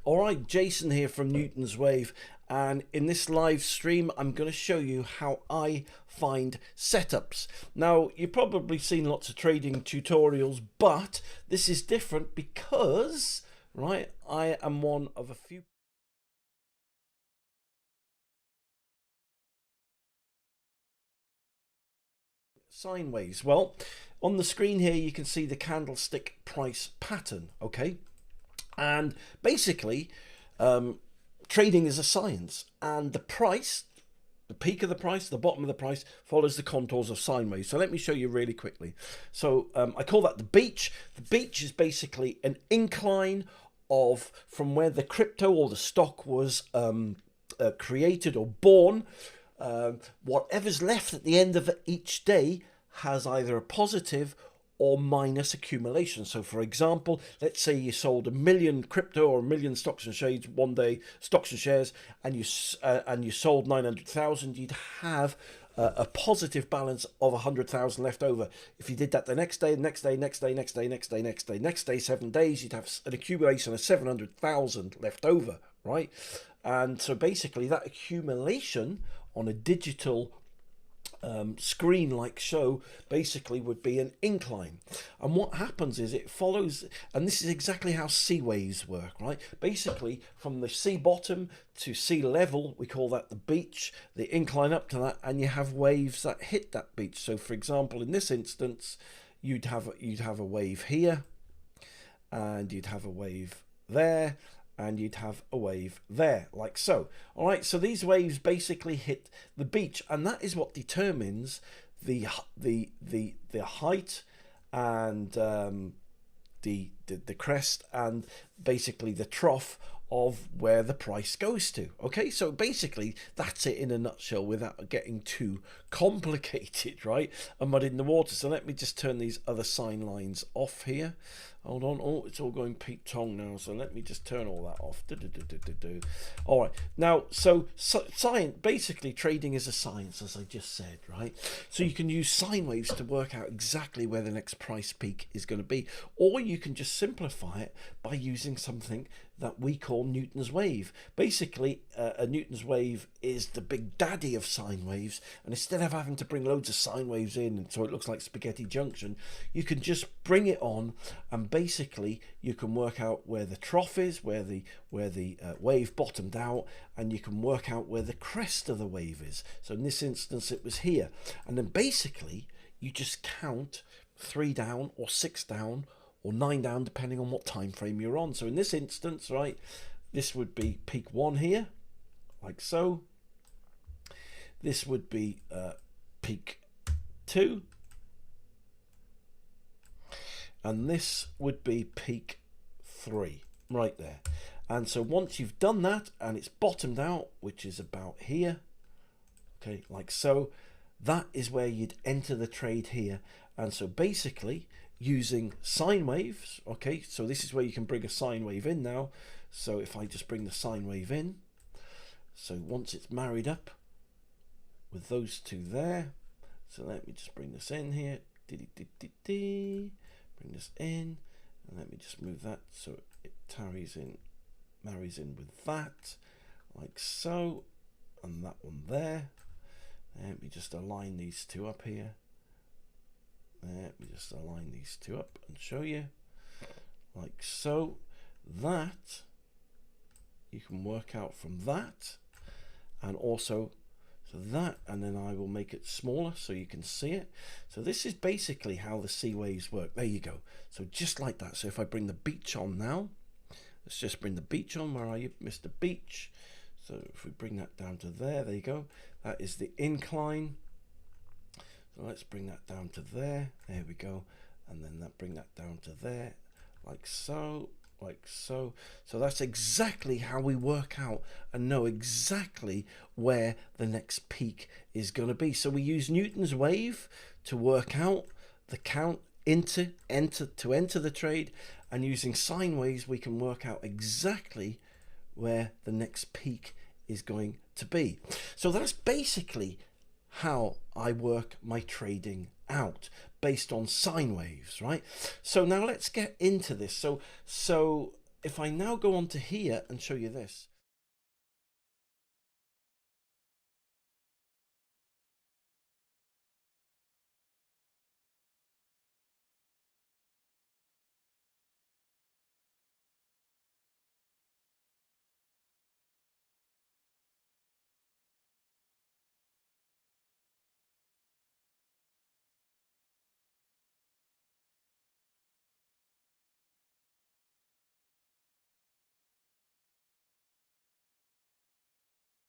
All right, Jason here from Newton's Wave, and in this live stream I'm going to show you how I find setups. Now, you've probably seen lots of trading tutorials, but this is different because, right, I am one of a few sine waves. Well, on the screen here you can see the candlestick price pattern, okay? And basically, trading is a science, and the price, the peak of the price, the bottom of the price, follows the contours of sine waves. So let me show you really quickly. So I call that the beach. The beach is basically an incline of from where the crypto or the stock was created or born. Whatever's left at the end of each day has either a positive or minus accumulation. So for example, let's say you sold 1 million crypto or 1 million stocks and shares one day, and you sold 900,000, you'd have a positive balance of 100,000 left over. If you did that the next day, 7 days, you'd have an accumulation of 700,000 left over, right? And so basically that accumulation on a digital screen like show basically would be an incline, and what happens is it follows, and this is exactly how sea waves work, right? Basically from the sea bottom to sea level, we call that the beach, the incline up to that, and you have waves that hit that beach. So for example, in this instance, you'd have a wave here, and you'd have a wave there, and you'd have a wave there, like so. All right, so these waves basically hit the beach, and that is what determines the height and the crest, and basically the trough of where the price goes to. Okay, so basically that's it in a nutshell without getting too complicated, right, and mud in the water. So let me just turn these other sign lines off here. Hold on. Oh, it's all going Pete Tong now, so let me just turn all that off. All right, now so science, basically trading is a science, as I just said, right? So you can use sine waves to work out exactly where the next price peak is going to be, or you can just simplify it by using something that we call Newton's wave. Basically, a Newton's wave is the big daddy of sine waves, and instead of having to bring loads of sine waves in so it looks like spaghetti junction, you can just bring it on, and basically you can work out where the trough is, where the wave bottomed out, and you can work out where the crest of the wave is. So in this instance it was here, and then basically you just count 3 down or 6 down or 9 down depending on what time frame you're on. So in this instance, right, this would be peak 1 here, like so. This would be peak 2, and this would be peak 3 right there. And so once you've done that and it's bottomed out, which is about here, okay, like so, that is where you'd enter the trade here. And so basically using sine waves, okay, so this is where you can bring a sine wave in now. So if I just bring the sine wave in, so once it's married up with those two there, so let me just bring this in here, bring this in, and let me just move that so it marries in with that, like so, and that one there. Let me just align these two up here. Let me just align these two up and show you, like so. That you can work out from that, and also so that, and then I will make it smaller so you can see it. So this is basically how the sea waves work. There you go. So just like that. So if I bring the beach on now, let's just bring the beach on. Where are you, Mr. Beach? So if we bring that down to there, there you go. That is the incline. So let's bring that down to there. There we go. And then bring that down to there, like so, like so. So that's exactly how we work out and know exactly where the next peak is going to be. So we use Newton's wave to work out the count to enter the trade, and using sine waves we can work out exactly where the next peak is going to be. So that's basically how I work my trading out, based on sine waves, right? So now let's get into this. So if I now go on to here and show you this,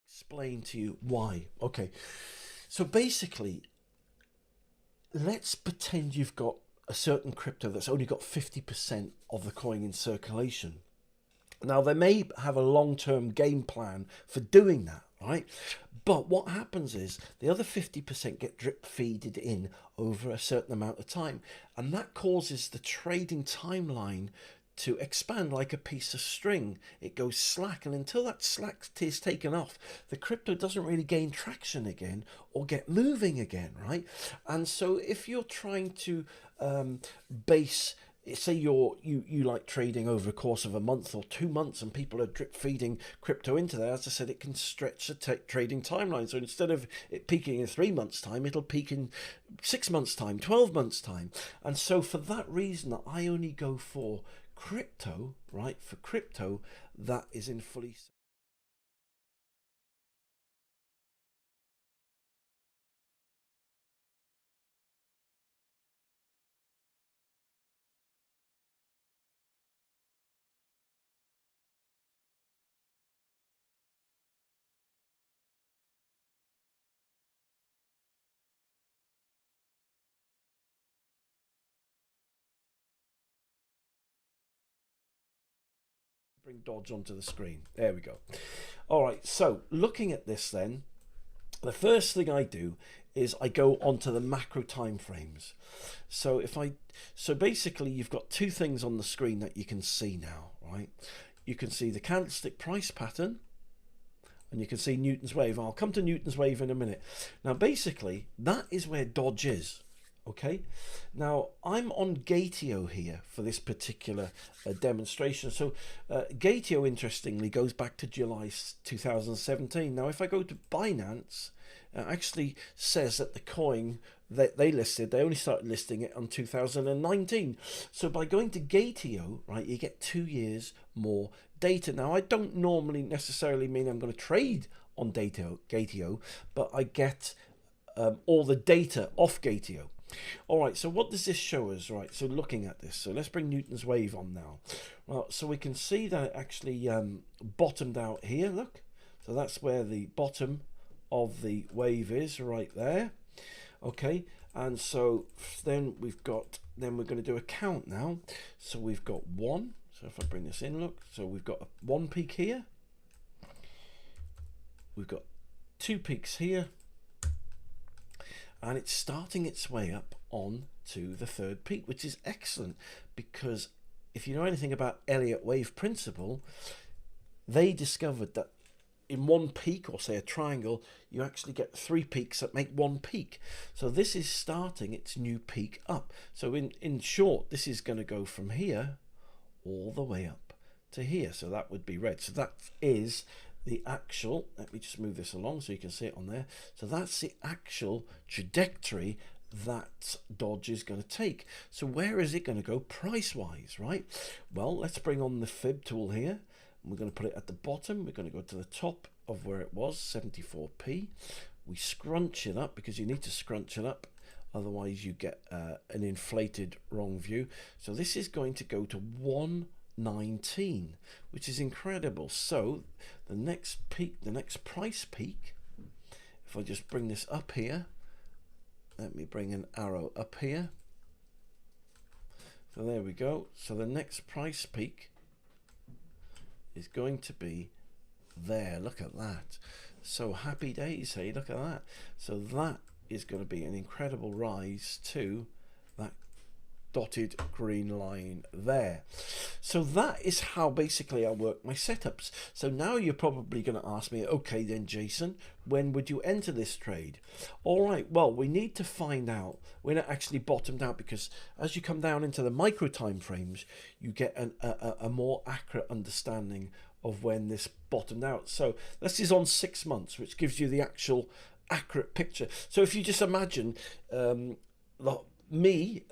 explain to you why. Okay, so basically, let's pretend you've got a certain crypto that's only got 50% of the coin in circulation. Now, they may have a long-term game plan for doing that, right? But what happens is the other 50% get drip feeded in over a certain amount of time, and that causes the trading timeline to expand like a piece of string. It goes slack, and until that slack is taken off, the crypto doesn't really gain traction again or get moving again, right? And so if you're trying to base, say you like trading over a course of a month or 2 months, and people are drip feeding crypto into there, as I said, it can stretch the trading timeline. So instead of it peaking in 3 months time, it'll peak in 6 months time, 12 months time. And so for that reason, I only go for crypto, right? For crypto that is in fully. Bring Dodge onto the screen. There we go. All right, so looking at this then, the first thing I do is I go onto the macro time frames. So so basically you've got two things on the screen that you can see now, right? You can see the candlestick price pattern, and you can see Newton's wave. I'll come to Newton's wave in a minute. Now basically that is where Dodge is. Okay, now I'm on Gateo here for this particular demonstration. So Gateo, interestingly, goes back to July 2017. Now if I go to Binance, it actually says that the coin that they listed, they only started listing it on 2019. So by going to Gateo, right, you get 2 years more data. Now I don't normally necessarily mean I'm going to trade on Gateo, but I get all the data off Gateo. All right, so what does this show us? Right, so looking at this, so let's bring Newton's wave on now. Well, so we can see that it actually bottomed out here. Look, so that's where the bottom of the wave is, right there. Okay, and so then we're going to do a count now. So we've got one. So if I bring this in, look, so we've got one peak here. We've got 2 peaks here. And it's starting its way up on to the 3rd peak, which is excellent, because if you know anything about Elliott wave principle, they discovered that in one peak, or say a triangle, you actually get 3 peaks that make one peak. So this is starting its new peak up. So in short, this is going to go from here all the way up to here. So that would be red. So that is the actual, let me just move this along so you can see it on there. So that's the actual trajectory that Dodge is going to take. So where is it going to go price wise, right? Well, let's bring on the fib tool here. We're going to put it at the bottom. We're going to go to the top of where it was, 74p. We scrunch it up, because you need to scrunch it up, otherwise you get an inflated wrong view. So this is going to go to 119, which is incredible. So the next peak, the next price peak, if I just bring this up here, let me bring an arrow up here. So there we go. So the next price peak is going to be there. Look at that. So happy days, hey, look at that. So that is going to be an incredible rise to that dotted green line there. So that is how basically I work my setups. So now you're probably going to ask me, okay then Jason, when would you enter this trade? All right, well, we need to find out when it actually bottomed out, because as you come down into the micro time frames, you get a more accurate understanding of when this bottomed out. So this is on 6 months, which gives you the actual accurate picture. So if you just imagine the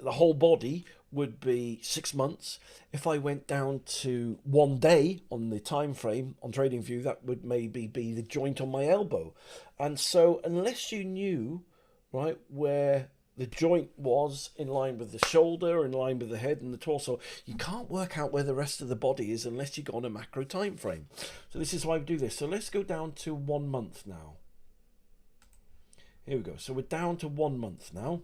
whole body would be 6 months. If I went down to 1 day on the time frame on TradingView, that would maybe be the joint on my elbow. And so unless you knew, right, where the joint was in line with the shoulder, in line with the head and the torso, you can't work out where the rest of the body is unless you go on a macro time frame. So this is why we do this. So let's go down to 1 month now. Here we go. So we're down to 1 month now.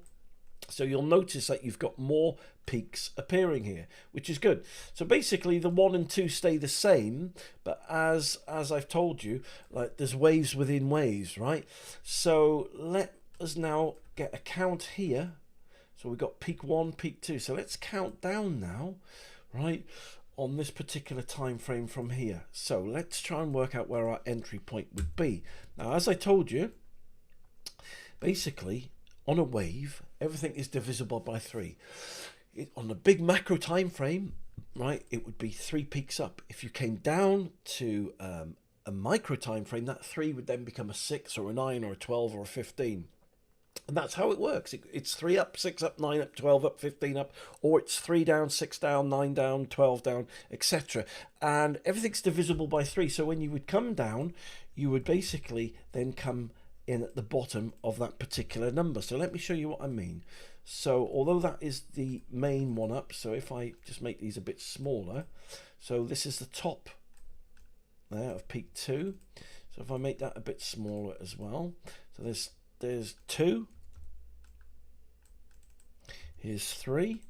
So you'll notice that you've got more peaks appearing here, which is good. So basically the 1 and 2 stay the same, but as I've told you, like there's waves within waves, right? So let us now get a count here. So we've got peak 1, peak 2. So let's count down now, right, on this particular time frame from here. So let's try and work out where our entry point would be. Now, as I told you, basically on a wave, everything is divisible by 3. On a big macro time frame, right, it would be 3 peaks up. If you came down to a micro time frame, that 3 would then become a 6 or a 9 or a 12 or a 15. And that's how it works. It's 3 up, 6 up, 9 up, 12 up, 15 up, or it's 3 down, 6 down, 9 down, 12 down, etc. And everything's divisible by 3. So when you would come down, you would basically then come in at the bottom of that particular number. So let me show you what I mean. So although that is the main one up, so if I just make these a bit smaller, so this is the top there of peak 2. So if I make that a bit smaller as well, so there's 2, here's 3,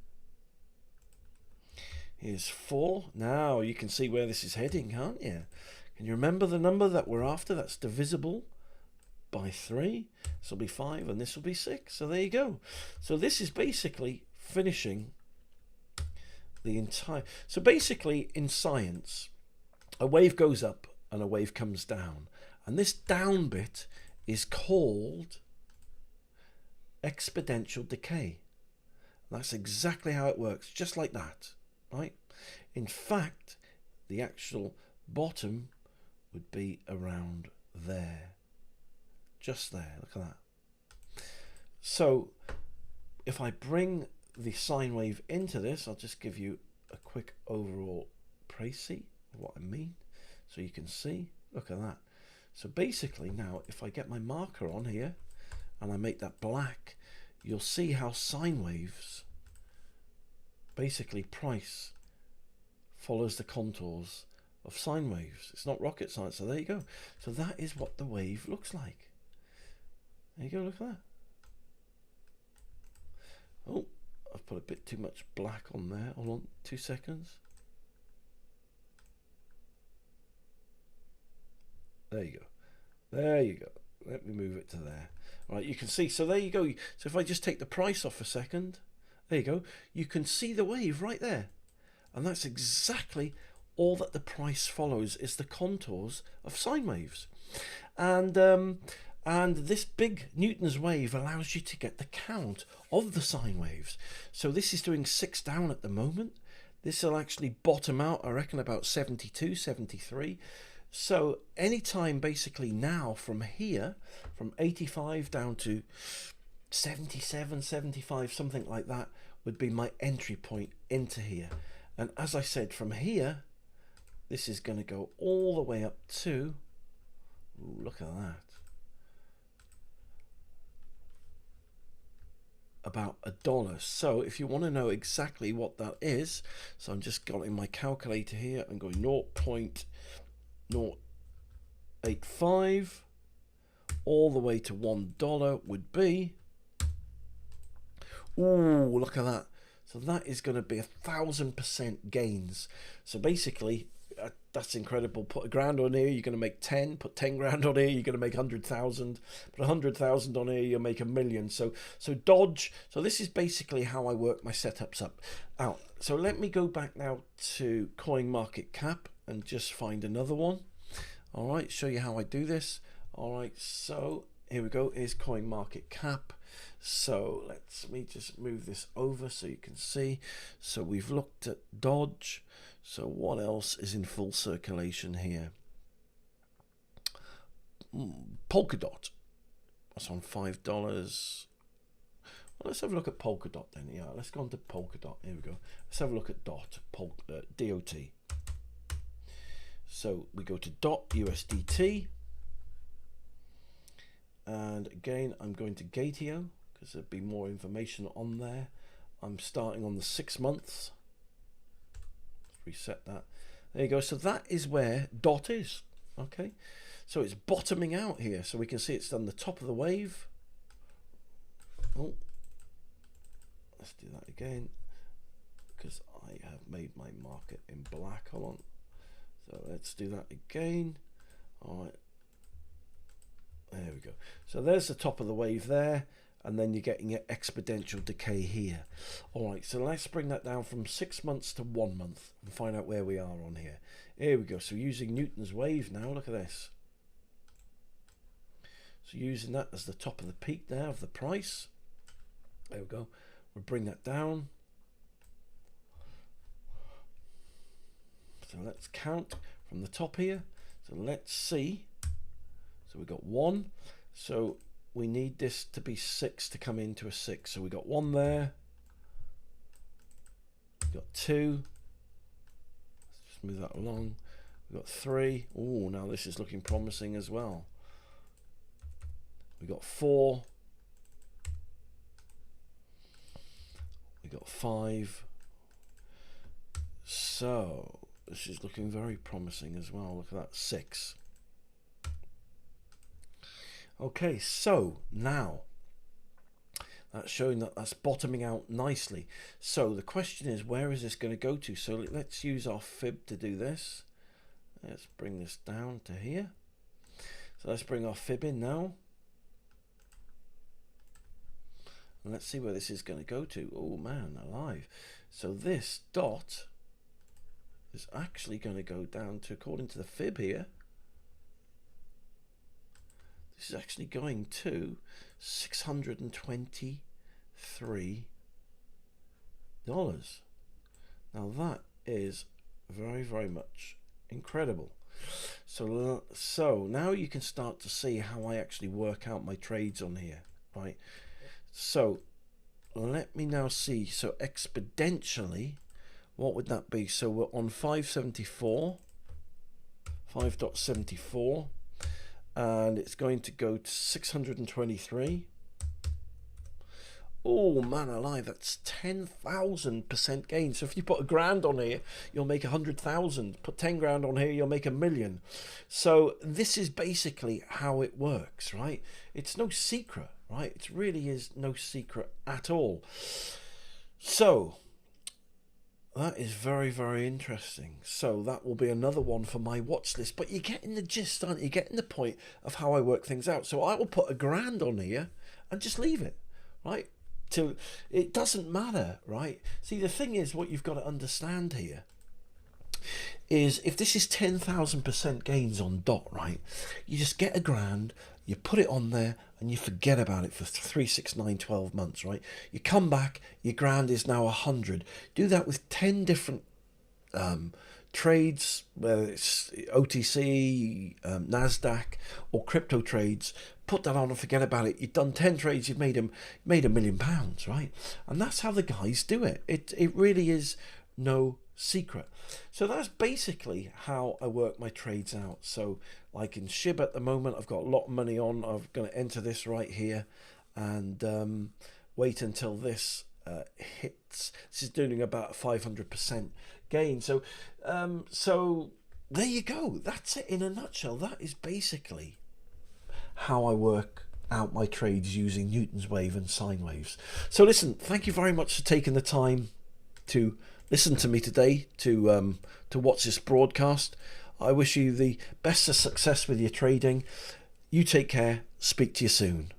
here's 4. Now you can see where this is heading, can't you? Can you remember the number that we're after? That's divisible by 3. This will be 5 and this will be 6. So there you go. So this is basically finishing the entire... So basically in science, a wave goes up and a wave comes down. And this down bit is called exponential decay. That's exactly how it works, just like that, right? In fact, the actual bottom would be around there. Just there, look at that. So if I bring the sine wave into this, I'll just give you a quick overall précis of what I mean. So you can see, look at that. So basically now, if I get my marker on here and I make that black, you'll see how sine waves, basically price follows the contours of sine waves. It's not rocket science. So there you go. So that is what the wave looks like. There you go, look at that. Oh, I've put a bit too much black on there. Hold on, 2 seconds. There you go. There you go. Let me move it to there. All right, you can see. So there you go. So if I just take the price off a second, there you go. You can see the wave right there. And that's exactly all that the price follows, is the contours of sine waves. And this big Newton's wave allows you to get the count of the sine waves. So this is doing 6 down at the moment. This will actually bottom out, I reckon, about 72, 73. So anytime basically now from here, from 85 down to 77, 75, something like that, would be my entry point into here. And as I said, from here, this is going to go all the way up to, ooh, look at that, about $1. So if you want to know exactly what that is, so I'm just got in my calculator here and going 0.085 all the way to $1 would be, ooh, look at that. So that is going to be 1,000% gains. So basically that's incredible. Put £1,000 on here, you're going to make 10. Put 10 grand on here, you're going to make 100,000. Put 100,000 on here, you'll make $1 million. So dodge. So this is basically how I work my setups out. So let me go back now to CoinMarketCap and just find another one. All right, show you how I do this. All right, so here we go. Here's CoinMarketCap. So let me just move this over so you can see. So we've looked at Dodge. So what else is in full circulation here? Polkadot. That's on $5. Well, let's have a look at Polkadot then. Yeah, let's go on to Polkadot. Here we go. Let's have a look at DOT. So we go to DOT USDT. And again, I'm going to Gatio because there'll be more information on there. I'm starting on the 6 months. Let's reset that. There you go. So that is where DOT is. Okay. So it's bottoming out here. So we can see it's done the top of the wave. Oh, let's do that again because I have made my market in black. Hold on. So let's do that again. All right. There we go. So there's the top of the wave there, and then you're getting an exponential decay here. All right, so let's bring that down from 6 months to 1 month and find out where we are on here. Here we go. So using Newton's wave now, look at this. So using that as the top of the peak there of the price. There we go. We'll bring that down. So let's count from the top here. So let's see. So we got 1. So we need this to be 6 to come into a 6. So we got 1 there. We got 2. Let's just move that along. We got 3. Oh, now this is looking promising as well. We got 4. We got 5. So this is looking very promising as well. Look at that, 6. Okay, so now that's showing that that's bottoming out nicely. So the question is, where is this going to go to? So let's use our fib to do this. Let's bring this down to here. So let's bring our fib in now. And let's see where this is going to go to. Oh man, alive. So this dot is actually going to go down to, according to the fib here, this is actually going to $623. Now that is very, very much incredible. So now you can start to see how I actually work out my trades on here, right? So let me now see. So exponentially, what would that be? So we're on 5.74, and it's going to go to 623. Oh man alive, that's 10,000% gain. So if you put £1,000 on here, you'll make 100,000. Put 10 grand on here, you'll make $1 million. So this is basically how it works, right? It's no secret, right? It really is no secret at all. So that is very, very interesting. So that will be another one for my watch list. But you're getting the gist, aren't you? You're getting the point of how I work things out. So I will put £1,000 on here and just leave it, right? It doesn't matter, right? See, the thing is, what you've got to understand here is if this is 10,000% gains on DOT, right? You just get £1,000, you put it on there, and you forget about it for 3, 6, 9, 12 months, right? You come back, your grand is now 100. Do that with 10 different trades, whether it's OTC, NASDAQ, or crypto trades. Put that on and forget about it. You've done 10 trades, you've made £1 million, right? And that's how the guys do it. It really is no secret. So that's basically how I work my trades out. So like in SHIB at the moment, I've got a lot of money on. I'm going to enter this right here and wait until this hits. This is doing about a 500% gain. So so there you go. That's it in a nutshell. That is basically how I work out my trades using Newton's wave and sine waves. So listen, thank you very much for taking the time to listened to me today to watch this broadcast. I wish you the best of success with your trading. You take care. Speak to you soon.